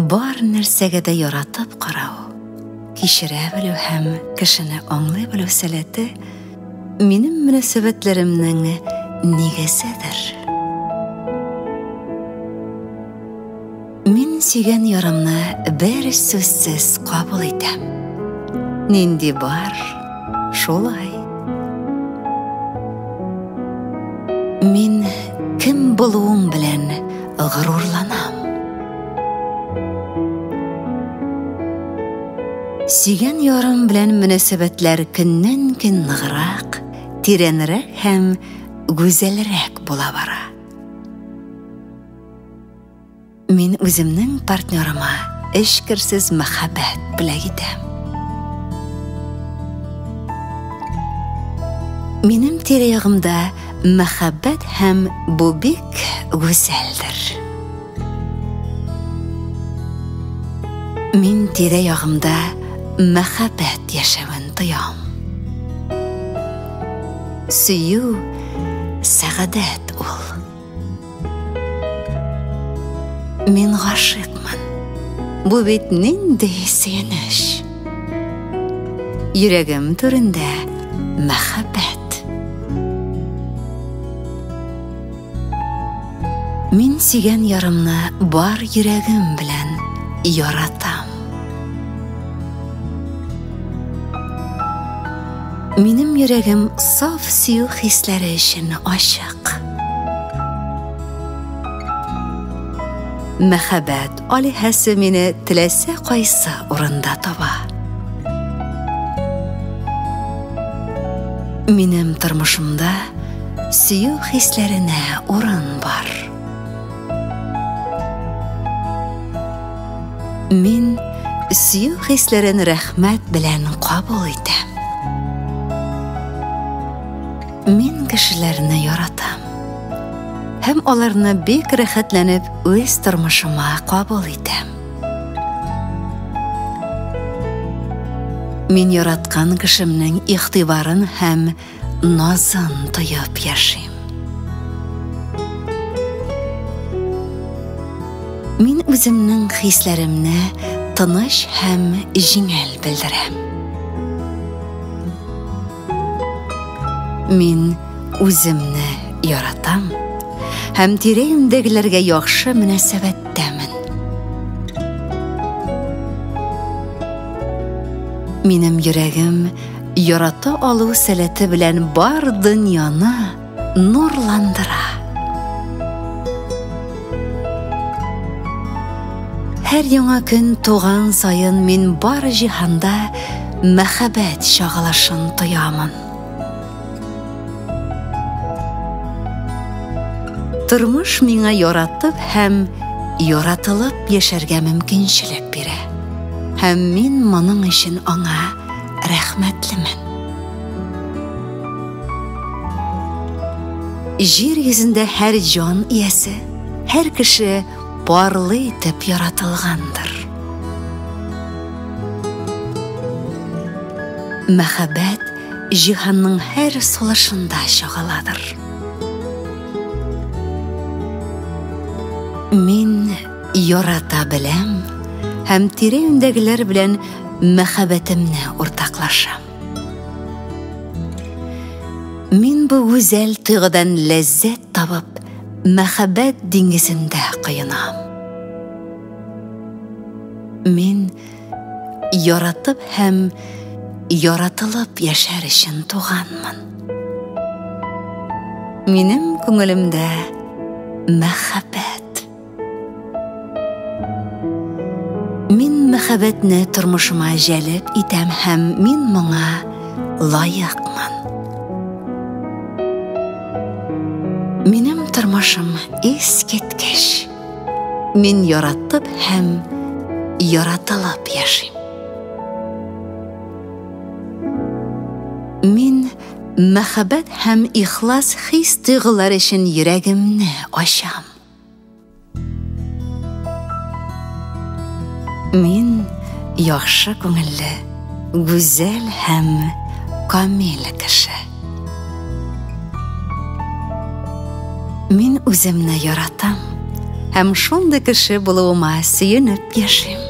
бар нәрсәгә дә яратып карау, кичерә белү һәм кешене аңлый белү сәләте минем мөнәсәбәтләремнең нигезедер. Мин сөйгән ярымны бер сүзсез кабул итәм. Нинди бар, шулай. Мин кем булуым белән горурланам. Сөйгән ярым белән мөнәсәбәтләр көннән-көн ныграк, тирәнрәк һәм гүзәлрәк була бара. Мин үземнең партнерыма эчкерсез мәхәббәт белән итәм. Минем тирә-ягымда мәхәббәт һәм бу бик гүзәлдер. Мин тирә-ягымда мәхәббәт яшәвен тоям. Сөю сәгадәт ул. Мин гашыйкмын. Бу бит нинди сөенеш. Йөрәгем түрендә мәхәббәт. Мин сөйгән ярымны бар йөрәгем белән яратам. Минем йөрәгем саф сөю хисләре өчен ачык. Мәхәббәт алиһәсе мине теләсә кайсы урында таба. Минем тормышымда сөю хисләренә урын бар. Мин сөю хисләрен рәхмәт белән кабул итәм. Мин кешеләрне яратам. Һәм аларны бик рәхәтләнеп үз тормышыма кабул итәм. Мин яраткан кешемнең игътибарын һәм назын тоеп яшим. Мин үземнең хисләремне тыныч һәм җиңел белдерәм. Мин үземне яратам һәм тирә-юньдәгеләргә яхшы мөнәсәбәттәмен. Минем йөрәгем ярата алу сәләте белән бар дөньяны нурландыра. Һәр яңа көн туган сайын мин бар җиһанда мәхәббәт чагылышын тоямын. Тормыш миңа яратып һәм яратылып яшәргә мөмкинчелек бирә. Һәм мин моның өчен аңа рәхмәтлемен. Җир йөзендә һәр җан иясе, һәр кеше парлы итеп яратылгандыр. Мәхәббәт җиһанның һәр сулышында чагыладыр. Мин ярата беләм һәм тирә-юньдәгеләр белән мәхәббәтемне уртаклашам. Мин бу гүзәл тойгыдан ләззәт табып, мәхәббәт диңгезендә кыйнам. Мин яратып һәм яратылып яшәр өчен туганмын. Минем күңелемдә мәхәббәт. Мин мәхәббәтне тормышыма җәлеп итәм һәм мин моңа лаякмын. Минем тормышым искиткеч. Мин яратып һәм яратылып яшим. Мин мәхәббәт һәм ихлас хис тойгылары өчен йөрәгемне ачам. Мин яхшы күңелле, гүзәл һәм камил кеше. Мин үземне яратам һәм шундый кеше булуыма сөенеп яшим.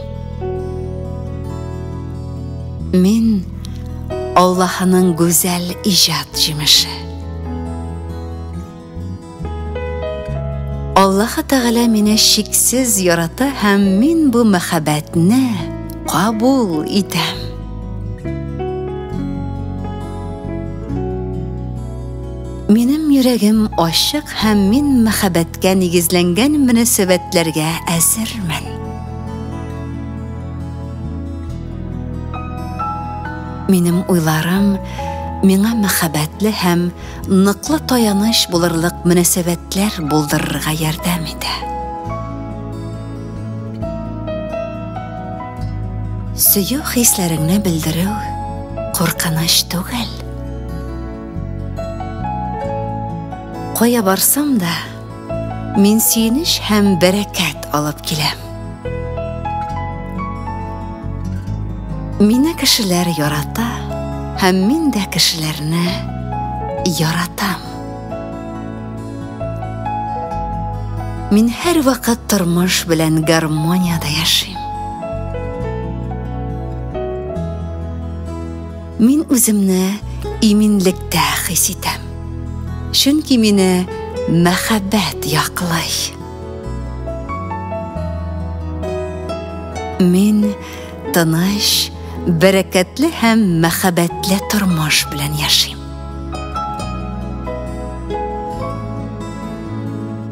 Мин Аллаһның гүзәл иҗат җимеше. Аллаһ Тәгалә мине шиксез ярата һәм мин бу мәхәббәтне кабул итәм. Минем йөрәгем ачык һәм мин мәхәббәткә нигезләнгән мөнәсәбәтләргә әзермен. Минем уйларым миңа мәхәббәтле һәм ныклы таяныч булырлык мөнәсәбәтләр булдырырга ярдәм итә. Сөю хисләреңне белдерү куркыныч түгел. Кая барсам да, мин сөенеч һәм бәрәкәт алып киләм. Мине кешеләр ярата, һәм мин дә кешеләрне яратам. Мин һәр вакыт тормыш белән гармонияда яшим. Мин үземне иминлектә хис итәм. Чөнки мине мәхәббәт яклый. Мин тыныч, бәрәкәтле һәм мәхәббәтле тормыш белән яшим.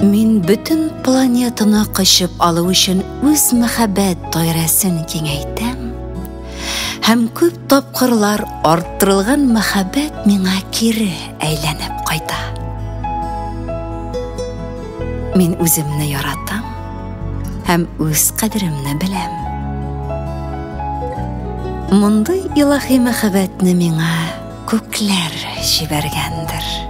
Мин бөтен планетаны кычып алу өчен үз мәхәббәт даирәсен киңәйтәм. Һәм күп тапкырлар арттырылган мәхәббәт миңа кире әйләнеп кайта. Мин үземне яратам һәм үз кадеремне беләм. Мондый илаһи мәхәббәтне миңа күкләр җибәргәндер.